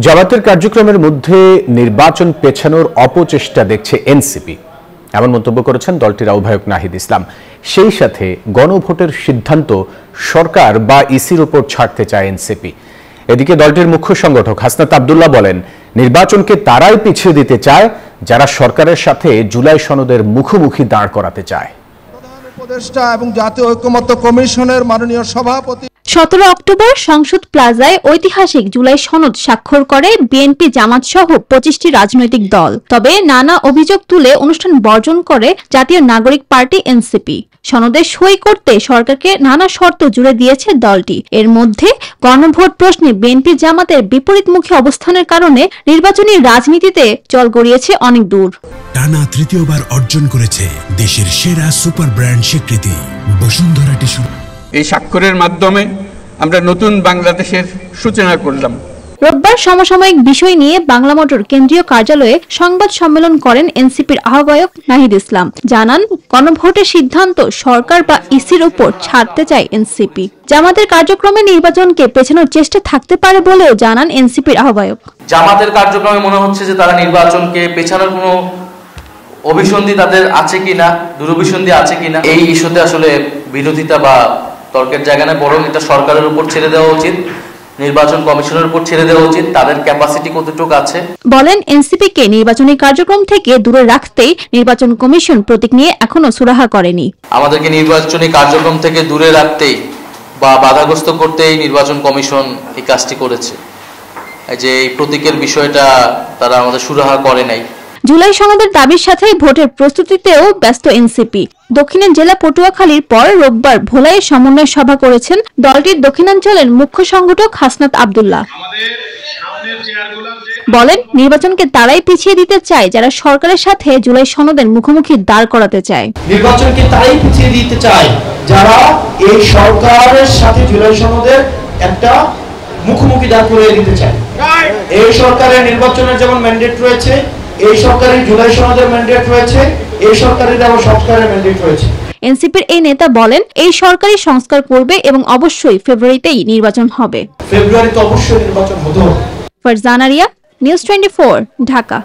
জামাতের কার্যক্রমের মধ্যে নির্বাচন পেছানোর অপচেষ্টা দেখছে এনসিপি, এমন মন্তব্য করেছেন দলটির আহ্বায়ক নাহিদ ইসলাম। সেই সাথে গণভোটের সিদ্ধান্ত সরকার বা ইসির উপর ছাড়তে চায় এনসিপি। এদিকে দলটির মুখ্য সংগঠক হাসনাত আব্দুল্লাহ বলেন, নির্বাচনকে তারাই পিছিয়ে দিতে চায় যারা সরকারের সাথে জুলাই সনদের মুখোমুখি দাঁড় করাতে চায়। প্রধান উপদেষ্টা এবং জাতীয় ঐকমত্য কমিশনের মাননীয় সভাপতি 17 অক্টোবর সংসদ প্লাজায় ঐতিহাসিক জুলাই সনদ স্বাক্ষর করে বিএনপি, জামাত সহ 25টি রাজনৈতিক দল। তবে নানা অভিযোগ তুলে অনুষ্ঠান বর্জন করে জাতীয় নাগরিক পার্টি এনসিপি। সনদে সই করতে সরকারকে নানা শর্ত জুড়ে দিয়েছে দলটি। এর মধ্যে গণভোট প্রশ্নে বিএনপি জামাতের বিপরীতমুখী অবস্থানের কারণে নির্বাচনী রাজনীতিতে জল গড়িয়েছে অনেক দূর। টানা তৃতীয়বার অর্জন করেছে দেশের সেরা সুপার ব্র্যান্ড স্বীকৃতি বসুন্ধরা টিস্যু। এই স্বাক্ষরের মাধ্যমে আমরা নতুন বাংলাদেশের সূচনা করলাম। রোববার সমসাময়িক বিষয় নিয়ে বাংলা মোটর কেন্দ্রীয় কার্যালয়ে সংবাদ সম্মেলন করেন এনসিপির আহ্বায়ক নাহিদ ইসলাম। জানান, গণভোটের সিদ্ধান্ত সরকার বা ইসির উপর ছাড়তে চায় এনসিপি। জামাতের কার্যক্রমে নির্বাচনকে পেছানোর চেষ্টা থাকতে পারে বলেও জানান এনসিপির আহ্বায়ক। জামাতের কার্যক্রমে মনে হচ্ছে যে তারা নির্বাচনকে পেছানোর কোনো অভিসন্ধি তাদের আছে কিনা, দুরভিসন্ধি আছে কিনা। এই ইস্যুতে আসলে বিরোধিতা বা তর্কের জায়গা না, বরং এটা সরকারের উপর ছেড়ে দেওয়া উচিত, নির্বাচন কমিশনের উপর ছেড়ে দেওয়া উচিত, তাদের ক্যাপাসিটি কতটুকু আছে। বলেন, এনসিপি কে নির্বাচনী কার্যক্রম থেকে দূরে রাখতেই নির্বাচন কমিশন প্রতীক নিয়ে এখনো সুরাহা করেনি। আমাদেরকে নির্বাচনী কার্যক্রম থেকে দূরে রাখতেই বা বাধাগ্রস্ত করতেই নির্বাচন কমিশন এই কাজটি করেছে। যে এই প্রতীকের বিষয়টা তারা আমাদের সুরাহা করে নাই। জুলাই সনদের দাবির সাথে ভোটের প্রস্তুতিতেও ব্যস্ত এনসিপি। দক্ষিণের জেলা পটুয়াখালীর পর রোববার ভোলায় সমন্বয় সভা করেছেন দলটির দক্ষিণাঞ্চলের মুখ্য সংগঠক হাসনাত আব্দুল্লাহ। বলেন, নির্বাচনকে তারাই পিছিয়ে দিতে চায় যারা সরকারের সাথে জুলাই সনদের মুখোমুখি দাঁড় করাতে চায়। নির্বাচনকে তারাই পিছিয়ে দিতে চায় যারা এই সরকারের সাথে জুলাই সনদের একটা মুখোমুখি দাঁড় করিয়ে দিতে চায়। এই সরকারের নির্বাচনের যেমন ম্যান্ডেট রয়েছে, এই সরকারের জুলাই সনদের ম্যান্ডেট রয়েছে, এই সরকারের আবার সংস্কারের ম্যান্ডেট রয়েছে। এনসিপির এই নেতা বলেন, এই সরকারি সংস্কার করবে এবং অবশ্যই ফেব্রুয়ারিতেই নির্বাচন হবে। ফেব্রুয়ারিতে অবশ্যই নির্বাচন হতে হবে। ফারজানা রিয়া, নিউজ 24, ঢাকা।